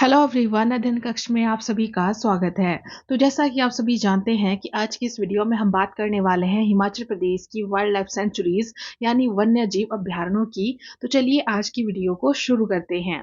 Hello everyone, अध्ययन कक्ष में आप सभी का स्वागत है। तो जैसा कि आप सभी जानते हैं कि आज की इस वीडियो में हम बात करने वाले हैं हिमाचल प्रदेश की वाइल्ड लाइफ सेंचुरीज यानी वन्य जीव अभ्यारण्यों की। तो चलिए आज की वीडियो को शुरू करते हैं।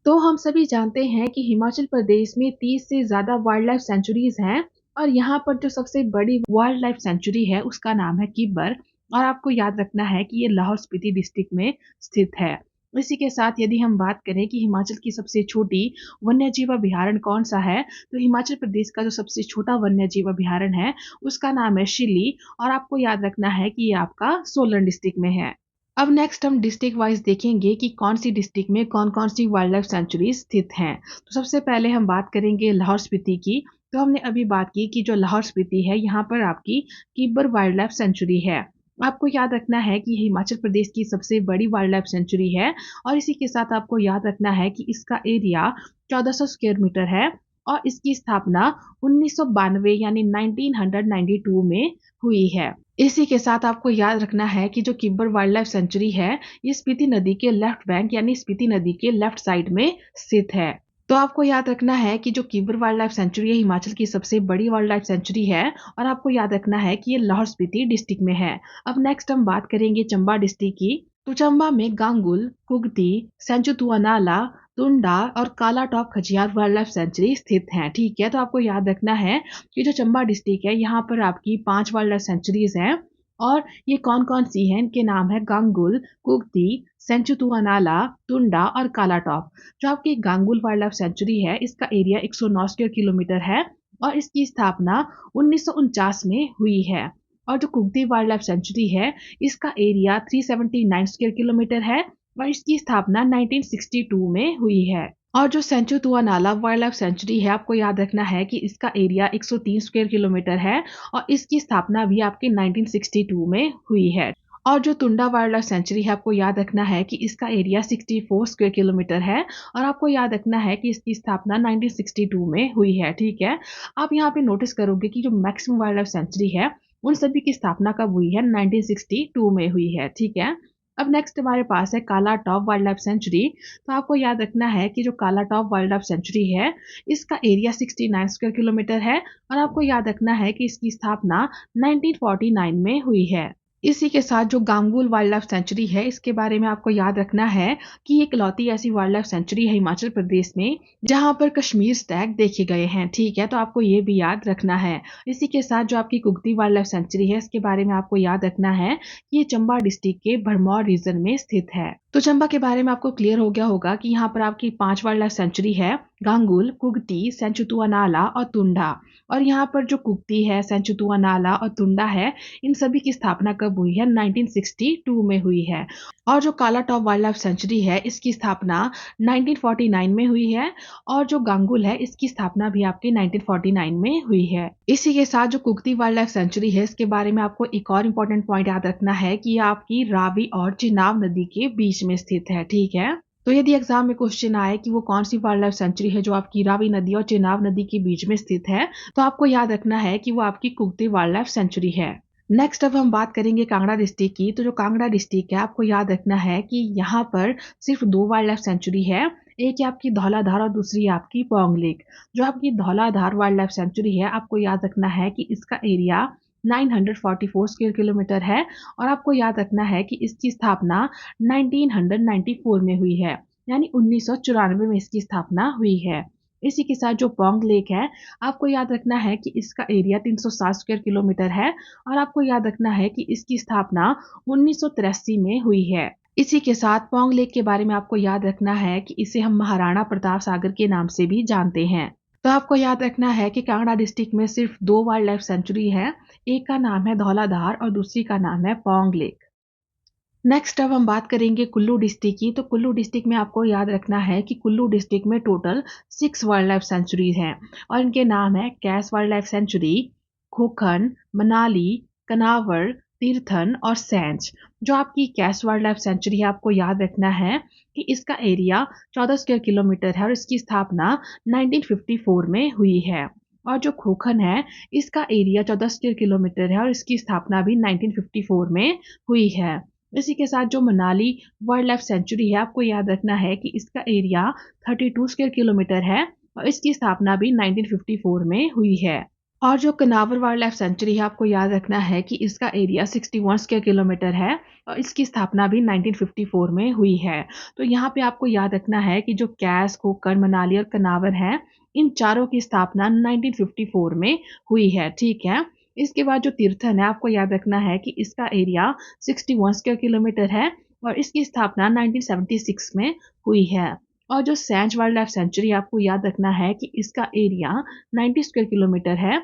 तो हम सभी जानते हैं कि हिमाचल प्रदेश में 30 से ज्यादा वाइल्ड लाइफ सेंचुरीज हैं और यहाँ पर जो सबसे बड़ी वाइल्ड लाइफ सेंचुरी है उसका नाम है किब्बर। और आपको याद रखना है कि ये लाहौल स्पीति डिस्ट्रिक्ट में स्थित है। इसी के साथ यदि हम बात करें कि हिमाचल की सबसे छोटी वन्य जीव अभ्यारण्य कौन सा है, तो हिमाचल प्रदेश का जो सबसे छोटा वन्य जीव अभ्यारण्य है उसका नाम है शिल्ली। और आपको याद रखना है कि ये आपका सोलन डिस्ट्रिक्ट में है। अब नेक्स्ट हम डिस्ट्रिक्ट वाइज देखेंगे कि कौन सी डिस्ट्रिक्ट में कौन कौन सी वाइल्ड लाइफ सेंचुरी स्थित हैं। तो सबसे पहले हम बात करेंगे लाहौल स्पीति की। तो हमने अभी बात की कि जो लाहौल स्पीति है यहाँ पर आपकी किब्बर वाइल्ड लाइफ सेंचुरी है। आपको याद रखना है कि हिमाचल प्रदेश की सबसे बड़ी वाइल्ड लाइफ सेंचुरी है। और इसी के साथ आपको याद रखना है कि इसका एरिया 1400 स्क्वायर मीटर है और इसकी स्थापना 1992 यानी 1992 में हुई है। इसी के साथ आपको याद रखना है कि जो किब्बर वाइल्ड लाइफ सेंचुरी है ये स्पीति नदी के लेफ्ट बैंक यानी स्पीति नदी के लेफ्ट साइड में स्थित है। तो आपको याद रखना है कि जो किब्बर वाइल्ड लाइफ सेंचुरी है हिमाचल की सबसे बड़ी वाइल्ड लाइफ सेंचुरी है। और आपको याद रखना है कि ये लाहौल स्पीति डिस्ट्रिक्ट में है। अब नेक्स्ट हम बात करेंगे चंबा डिस्ट्रिक्ट की। तो चंबा में गांगुल, कुगती, सेंचुतुआनाला, तुंडा और काला top Khajjiar wild life sanctuary स्थित हैं। ठीक है, तो आपको याद रखना है कि जो चंबा डिस्ट्रिक्ट है यहाँ पर आपकी 5 वाइल्ड लाइफ सेंचुरीज हैं। और ये कौन कौन सी हैं, इनके नाम है गांगुल, कुगती, सेंचुतुआनाला, तुंडा और काला टॉप। जो आपकी गांगुल वाइल्ड लाइफ सेंचुरी है इसका एरिया 109 स्क्वायर किलोमीटर है और इसकी स्थापना 1949 में हुई है। और जो कुगती वाइल्ड लाइफ सेंचुरी है इसका एरिया 379 स्क्वायर किलोमीटर है और इसकी स्थापना 1962 में हुई है। और जो सेंचुतुआनाला वाइल्ड लाइफ सेंचुरी है आपको याद रखना है कि इसका एरिया 103 स्क्वायर किलोमीटर है और इसकी स्थापना भी आपके 1962 में हुई है। और जो तुंडा वाइल्ड लाइफ सेंचुरी है आपको याद रखना है कि इसका एरिया 64 स्क्वायर किलोमीटर है और आपको याद रखना है कि इसकी स्थापना 1962 में हुई है। ठीक है, आप यहाँ पे नोटिस करोगे कि जो मैक्सिमम वाइल्ड लाइफ सेंचुरी है उन सभी की स्थापना कब हुई है, 1962 में हुई है। ठीक है, अब नेक्स्ट हमारे पास है काला टॉप वाइल्ड लाइफ सेंचुरी। तो आपको याद रखना है कि जो काला टॉप वाइल्ड लाइफ सेंचुरी है इसका एरिया 69 स्क्वायर किलोमीटर है और आपको याद रखना है कि इसकी स्थापना 1949 में हुई है। इसी के साथ जो गांगुल वाइल्ड लाइफ सेंचुरी है इसके बारे में आपको याद रखना है कि ये इकलौती ऐसी वाइल्ड लाइफ सेंचुरी है हिमाचल प्रदेश में जहां पर कश्मीर स्टैग देखे गए हैं। ठीक है, तो आपको ये भी याद रखना है। इसी के साथ जो आपकी कुगती वाइल्ड लाइफ सेंचुरी है इसके बारे में आपको याद रखना है कि ये चंबा डिस्ट्रिक्ट के भरमौर रीजन में स्थित है। तो चंबा के बारे में आपको क्लियर हो गया होगा कि यहाँ पर आपकी 5 वाइल्ड लाइफ सेंचुरी है, गांगुल, कुगती, सेंचुतुआनाला और तुंडा। और यहाँ पर जो कुगती है, सेंचुतुआनाला और तुंडा है, इन सभी की स्थापना कब हुई है, 1962 में हुई है। और जो काला टॉप वाइल्ड लाइफ सेंचुरी है इसकी स्थापना 1949 में हुई है और जो गांगुल है इसकी स्थापना भी आपकी 1949 में हुई है। इसी के साथ जो कुगती वाइल्ड लाइफ सेंचुरी है इसके बारे में आपको एक और इम्पोर्टेंट पॉइंट याद रखना है कि ये आपकी रावी और चिनाब नदी के बीच में स्थित है। ठीक है, तो यदि एग्जाम में क्वेश्चन आए कि वो कौन सी वाइल्ड लाइफ सेंचुरी है जो आपकी रावी नदी और चिनाब नदी के बीच में स्थित है, तो आपको याद रखना है कि वो आपकी कुगती वाइल्ड लाइफ सेंचुरी है। नेक्स्ट अब हम बात करेंगे कांगड़ा डिस्ट्रिक्ट की। तो जो कांगड़ा डिस्ट्रिक्ट है आपको याद रखना है कि यहाँ पर सिर्फ 2 वाइल्ड लाइफ सेंचुरी है। एक है आपकी धौलाधार और दूसरी है आपकी पौंग लेक। जो आपकी धौलाधार वाइल्ड लाइफ सेंचुरी है आपको याद रखना है कि इसका एरिया 944 स्क्वायर किलोमीटर है और आपको याद रखना है कि इसकी स्थापना 1994 में हुई है, यानी 1994 में इसकी स्थापना हुई है। इसी के साथ जो पोंग लेक है आपको याद रखना है कि इसका एरिया 360 स्क्वायर किलोमीटर है और आपको याद रखना है कि इसकी स्थापना 1983 में हुई है। इसी के साथ पोंग लेक के बारे में आपको याद रखना है कि इसे हम महाराणा प्रताप सागर के नाम से भी जानते हैं। तो आपको याद रखना है कि कांगड़ा डिस्ट्रिक्ट में सिर्फ 2 वाइल्ड लाइफ सेंचुरी है। एक का नाम है धौलाधार और दूसरी का नाम है पोंग लेक। नेक्स्ट अब हम बात करेंगे कुल्लू डिस्ट्रिक्ट की। तो कुल्लू डिस्ट्रिक्ट में आपको याद रखना है कि कुल्लू डिस्ट्रिक्ट में टोटल 6 वाइल्ड लाइफ सेंचुरीज हैं और इनके नाम है कैस wildlife century, खोखन, Manali, कनावर, Tirthan और सैंज। जो आपकी कैस वाइल्ड लाइफ सेंचुरी है आपको याद रखना है कि इसका एरिया 14 स्क्वायर किलोमीटर है और इसकी स्थापना 1954 में हुई है। और जो खोखन है इसका एरिया 14 स्क्वायर किलोमीटर है और इसकी स्थापना भी 1954 में हुई है। इसी के साथ जो मनाली वाइल्ड लाइफ सेंचुरी है, आपको याद रखना है कि इसका एरिया 32 स्क्वायर किलोमीटर है और इसकी स्थापना भी 1954 में हुई है। और जो कनावर वाइल्ड लाइफ सेंचुरी है, आपको याद रखना है कि इसका एरिया 61 स्क्वायर किलोमीटर है और इसकी स्थापना भी 1954 में हुई है। तो यहाँ पे आपको याद रखना है कि जो कैस, खोकन, मनाली और कनावर हैं, इन चारों की स्थापना 1954 में हुई है। ठीक है। इसके बाद जो तीर्थन है, आपको याद रखना है कि इसका एरिया 61 स्क्वायर किलोमीटर है और इसकी स्थापना 1976 में हुई है। और जो सैंज वाइल्ड लाइफ सेंचुरी, आपको याद रखना है कि इसका एरिया 90 स्क्वायर किलोमीटर है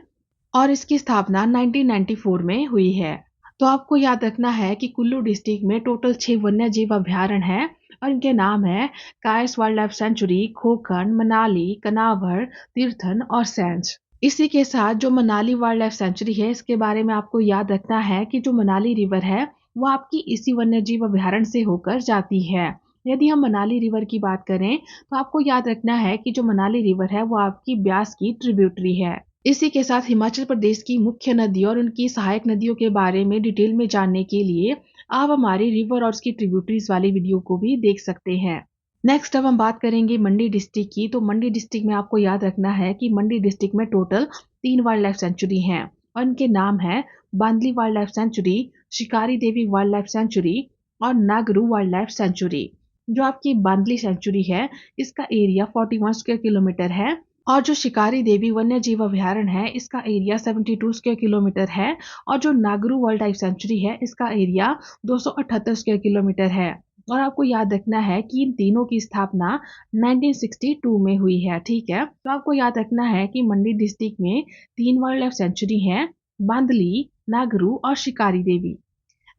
और इसकी स्थापना 1994 में हुई है। तो आपको याद रखना है कि कुल्लू डिस्ट्रिक्ट में टोटल 6 वन्य जीव अभयारण्य हैं और इनके नाम है कायस wild life sanctuary, खोखन, Manali, कनावर, Tirthan और सैंज। इसी के साथ जो मनाली वाइल्ड लाइफ सेंचुरी है, इसके बारे में आपको याद रखना है कि जो मनाली रिवर है वो आपकी इसी वन्य जीव अभयारण्य से होकर जाती है। यदि हम मनाली रिवर की बात करें तो आपको याद रखना है कि जो मनाली रिवर है वो आपकी ब्यास की ट्रिब्यूटरी है। इसी के साथ हिमाचल प्रदेश की मुख्य नदी और उनकी सहायक नदियों के बारे में डिटेल में जानने के लिए आप हमारी रिवर और उसकी ट्रिब्यूटरीज वाली वीडियो को भी देख सकते हैं। नेक्स्ट अब हम बात करेंगे मंडी डिस्ट्रिक्ट की। तो मंडी डिस्ट्रिक्ट में आपको याद रखना है कि मंडी डिस्ट्रिक्ट में टोटल 3 वाइल्ड लाइफ सेंचुरी हैं और इनके नाम है बांदली वाइल्ड लाइफ सेंचुरी, शिकारी देवी वाइल्ड लाइफ सेंचुरी और नागरू वाइल्ड लाइफ सेंचुरी। जो आपकी बांदली सेंचुरी है, इसका एरिया 41 स्क्वायर किलोमीटर है और जो शिकारी देवी वन्य जीव अभयारण्य है, इसका एरिया 72 स्क्वायर किलोमीटर है और जो नागरू वाइल्ड लाइफ सेंचुरी है, इसका एरिया 278 स्क्वायर किलोमीटर है। और आपको याद रखना है कि इन तीनों की स्थापना 1962 में हुई है। ठीक है। तो आपको याद रखना है कि मंडी डिस्ट्रिक्ट में 3 वाइल्ड लाइफ सेंचुरी हैं, बांदली, नागरू और शिकारी देवी।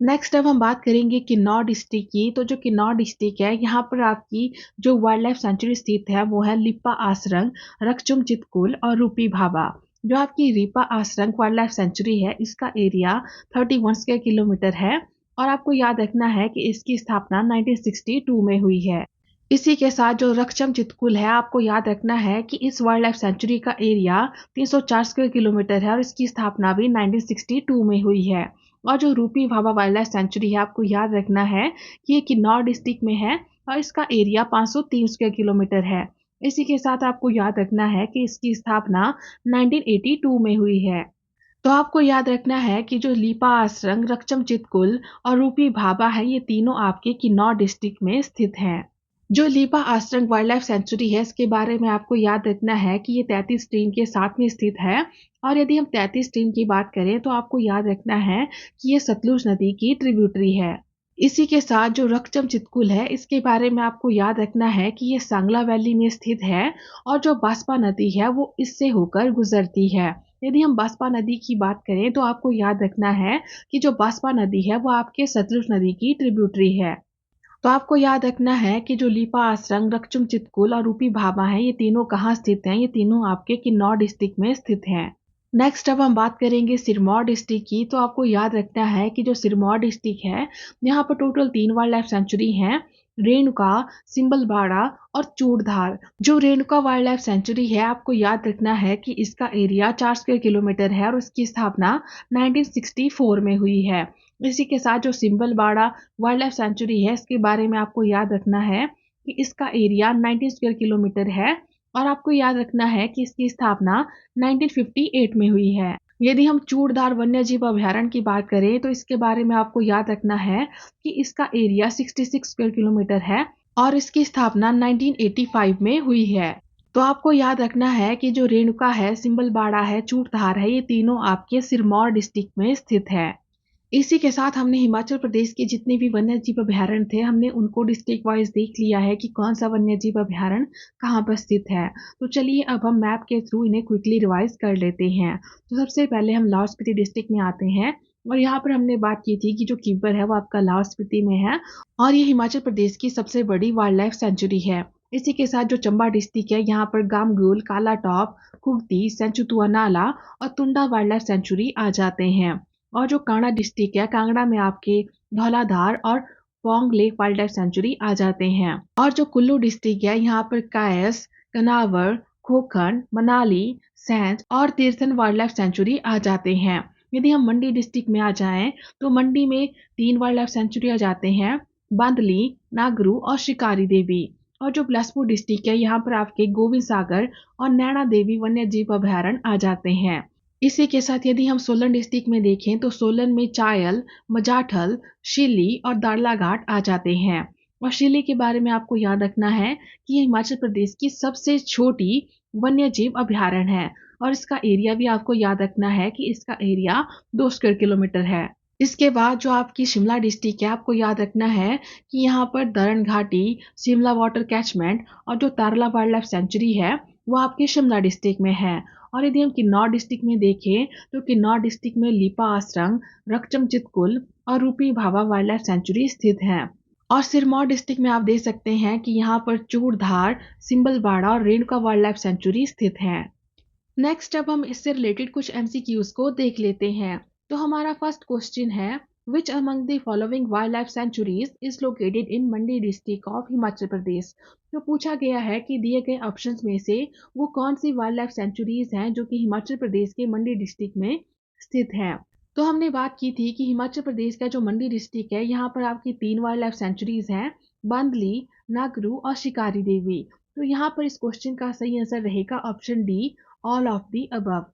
नेक्स्ट अब हम बात करेंगे किन्नौर डिस्ट्रिक्ट की। तो जो किन्नौर डिस्ट्रिक्ट है, यहाँ पर आपकी जो वाइल्ड लाइफ सेंचुरी स्थित है वो है लिप्पा आसरंग, रकचुम चितकुल और रूपी भाभा। जो आपकी रिपा आसरंग वाइल्ड लाइफ सेंचुरी है, इसका एरिया 31 स्क्वायर किलोमीटर है और आपको याद रखना है कि इसकी स्थापना 1962 में हुई है। इसी के साथ जो रकचम चितकुल है, आपको याद रखना है कि इस वाइल्ड लाइफ सेंचुरी का एरिया 304 स्क्वायर किलोमीटर है और इसकी स्थापना भी 1962 में हुई है। और जो रूपी भाभा वाइल्ड लाइफ सेंचुरी है, आपको याद रखना है कि ये किन्नौर डिस्ट्रिक्ट में है और इसका एरिया 503 स्क्वायर किलोमीटर है। इसी के साथ आपको याद रखना है कि इसकी स्थापना 1982 में हुई है। तो आपको याद रखना है कि जो लीपा आसरंग, रकचम चितकुल और रूपी भाभा है, ये तीनों आपके किन्नौर डिस्ट्रिक्ट में स्थित हैं। जो लीपा आसरंग वाइल्ड लाइफ सेंचुरी है, इसके बारे में आपको याद रखना है कि ये 33 स्ट्रीम के साथ में स्थित है और यदि हम 33 स्ट्रीम की बात करें तो आपको याद रखना है कि ये सतलुज नदी की ट्रिब्यूटरी है। इसी के साथ जो रकचम चितकुल है, इसके बारे में आपको याद रखना है कि ये सांगला वैली में स्थित है और जो बास्पा नदी है वो इससे होकर गुजरती है। यदि हम बास्पा नदी की बात करें तो आपको याद रखना है कि जो बास्पा नदी है वो आपके सतलुज नदी की ट्रिब्यूटरी है। तो आपको याद रखना है कि जो लीपा आसरंग, रकचुम चितकुल और रूपी भाभा हैं, ये तीनों कहाँ स्थित हैं? ये तीनों आपके किन्नौर डिस्ट्रिक्ट में स्थित हैं। नेक्स्ट अब हम बात करेंगे सिरमौर डिस्ट्रिक्ट की। तो आपको याद रखना है कि जो सिरमौर डिस्ट्रिक्ट है, यहाँ पर टोटल 3 वाइल्ड लाइफ सेंचुरी हैं, रेणुका, सिंबलबाड़ा और चूड़धार। जो रेणुका वाइल्ड लाइफ सेंचुरी है, आपको याद रखना है कि इसका एरिया 4 स्क्वायर किलोमीटर है और उसकी स्थापना 1964 में हुई है। इसी के साथ जो सिंबलबाड़ा वाइल्ड लाइफ सेंचुरी है, इसके बारे में आपको याद रखना है कि इसका एरिया 19 स्क्वायर किलोमीटर है और आपको याद रखना है कि इसकी स्थापना 1958 में हुई है। यदि हम चूड़धार वन्यजीव अभयारण्य की बात करें तो इसके बारे में आपको याद रखना है कि इसका एरिया 66 स्क्वायर किलोमीटर है और इसकी स्थापना 1985 में हुई है। तो आपको याद रखना है कि जो रेणुका है, सिंबलबाड़ा है, चूड़धार है, ये तीनों आपके सिरमौर डिस्ट्रिक्ट में स्थित है। इसी के साथ हमने हिमाचल प्रदेश के जितने भी वन्यजीव अभयारण्य थे, हमने उनको डिस्ट्रिक्ट वाइज देख लिया है कि कौन सा वन्यजीव अभयारण्य कहाँ पर स्थित है। तो चलिए अब हम मैप के थ्रू इन्हें क्विकली रिवाइज कर लेते हैं। तो सबसे पहले हम लाहौल स्पीति डिस्ट्रिक्ट में आते हैं और यहाँ पर हमने बात की थी कि जो किब्बर है वो आपका लाहौल स्पीति में है और ये हिमाचल प्रदेश की सबसे बड़ी वाइल्ड लाइफ सेंचुरी है। इसी के साथ जो चंबा डिस्ट्रिक्ट है, यहाँ पर गामगुल, काला टॉप, कुगती, सेंचुतुआ नाला और तुंडा वाइल्ड लाइफ सेंचुरी आ जाते हैं। और जो कांगड़ा डिस्ट्रिक्ट है, कांगड़ा में आपके धौलाधार और Pong lake wildlife sanctuary आ जाते हैं। और जो कुल्लू डिस्ट्रिक्ट है, यहाँ पर कायस, कनावर, खोखन, मनाली, सैंज और तीर्थन वाइल्ड लाइफ सेंचुरी आ जाते हैं। यदि हम मंडी डिस्ट्रिक्ट में आ जाएं तो मंडी में 3 वाइल्ड लाइफ सेंचुरी आ जाते हैं, बांदली, नागरू और शिकारी देवी। और जो बिलासपुर डिस्ट्रिक्ट है यहाँ पर आपके गोविंद सागर और नैना देवी वन्य जीव अभयारण्य आ जाते हैं। इसी के साथ यदि हम सोलन डिस्ट्रिक्ट में देखें तो सोलन में चायल, मजाठल, शिल्ली और दाड़लाघाट आ जाते हैं। और शिल्ली के बारे में आपको याद रखना है कि ये हिमाचल प्रदेश की सबसे छोटी वन्य जीव अभयारण्य है और इसका एरिया भी आपको याद रखना है कि इसका एरिया 2 स्क्वायर किलोमीटर है। इसके बाद जो आपकी शिमला डिस्ट्रिक्ट है आपको याद रखना है कि यहाँ पर दरण घाटी, शिमला वाटर कैचमेंट और जो तारला वाइल्ड लाइफ सेंचुरी है वो आपके शिमला डिस्ट्रिक्ट में है। और यदि हम किन्नौर डिस्ट्रिक्ट में देखें तो किन्नौर डिस्ट्रिक्ट में लिपा आश्रम, रकचम चितकुल और रूपी भाभा वाइल्ड लाइफ सेंचुरी स्थित है। और सिरमौर डिस्ट्रिक्ट में आप देख सकते हैं कि यहाँ पर चूड़धार, सिंबलबाड़ा और रेणुका वाइल्ड लाइफ सेंचुरी स्थित है। नेक्स्ट अब हम इससे रिलेटेड कुछ एमसीक्यूज को देख लेते हैं। तो हमारा फर्स्ट क्वेश्चन है, which among the following wildlife sanctuaries is located in Mandi district of Himachal Pradesh. तो पूछा गया है कि दिए गए ऑप्शंस में से वो कौन सी वाइल्ड लाइफ सेंचुरीज हैं जो कि हिमाचल प्रदेश के मंडी डिस्ट्रिक्ट में स्थित हैं। तो हमने बात की थी कि हिमाचल प्रदेश का जो मंडी डिस्ट्रिक्ट है यहाँ पर आपकी 3 वाइल्ड लाइफ सेंचुरीज हैं, बांदली, नागरू और शिकारी देवी। तो यहाँ पर इस क्वेश्चन का सही आंसर रहेगा option D, all of the above.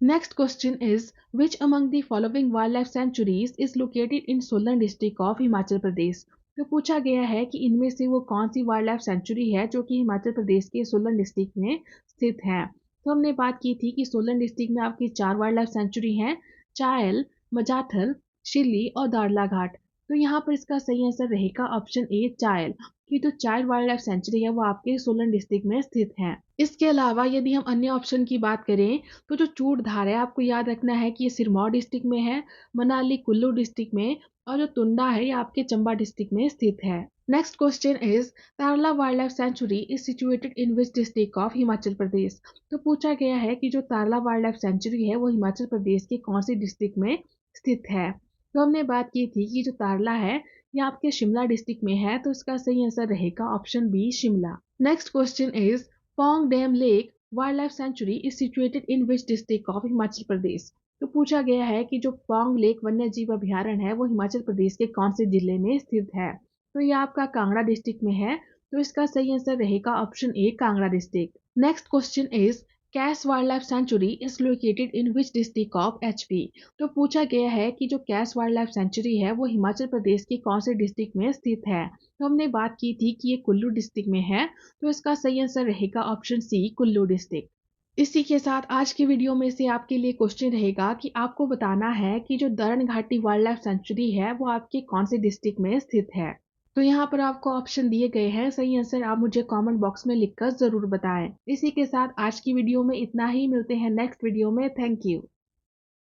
Next question is, which among the following wildlife sanctuaries is located in Solan district of Himachal Pradesh. तो पूछा गया है कि इनमें से वो कौन सी वाइल्ड लाइफ सेंचुरी है जो कि हिमाचल प्रदेश के सोलन डिस्ट्रिक्ट में स्थित है। तो हमने बात की थी कि सोलन डिस्ट्रिक्ट में आपकी 4 वाइल्ड लाइफ सेंचुरी हैं, चायल, मजाथल, शिल्ली और दाड़लाघाट। तो यहाँ पर इसका सही आंसर रहेगा ऑप्शन ए, चायल। की जो चाइल्ड वाइल्ड लाइफ सेंचुरी है वो आपके सोलन डिस्ट्रिक्ट में स्थित है। इसके अलावा यदि हम अन्य ऑप्शन की बात करें तो जो चूड़धार है आपको याद रखना है कि ये सिरमौर डिस्ट्रिक्ट में है, मनाली कुल्लू डिस्ट्रिक्ट में और जो तुंडा है ये आपके चंबा डिस्ट्रिक्ट में स्थित है। Next question is, Tarla wildlife sanctuary is situated in which district of Himachal Pradesh. तो पूछा गया है कि जो तारला वाइल्ड लाइफ सेंचुरी है वो हिमाचल प्रदेश के कौन सी डिस्ट्रिक्ट में स्थित है। तो हमने बात की थी कि जो तारला है ये आपके शिमला डिस्ट्रिक्ट में है, तो इसका सही आंसर रहेगा option B, Shimla. Next question is, Pong dam lake wildlife sanctuary is situated in which district of Himachal Pradesh. तो पूछा गया है कि जो पोंग लेक वन्य जीव अभयारण्य है वो हिमाचल प्रदेश के कौन से जिले में स्थित है। तो ये आपका कांगड़ा डिस्ट्रिक्ट में है, तो इसका सही आंसर रहेगा option A, Kangra district. Next question is, Kais wildlife sanctuary is located in which district of HP. तो पूछा गया है कि जो कैस वाइल्ड लाइफ सेंचुरी है वो हिमाचल प्रदेश के कौन से डिस्ट्रिक्ट में स्थित है। तो हमने बात की थी कि ये कुल्लू डिस्ट्रिक्ट में है, तो इसका सही आंसर रहेगा ऑप्शन सी, कुल्लू डिस्ट्रिक्ट। इसी के साथ आज की वीडियो में से आपके लिए क्वेश्चन रहेगा कि आपको बताना है कि जो दरण घाटी वाइल्ड लाइफ सेंचुरी है वो आपके कौन से डिस्ट्रिक्ट में स्थित है। तो यहाँ पर आपको ऑप्शन दिए गए हैं, सही आंसर आप मुझे कमेंट बॉक्स में लिखकर जरूर बताएं। इसी के साथ आज की वीडियो में इतना ही, मिलते हैं नेक्स्ट वीडियो में। Thank you.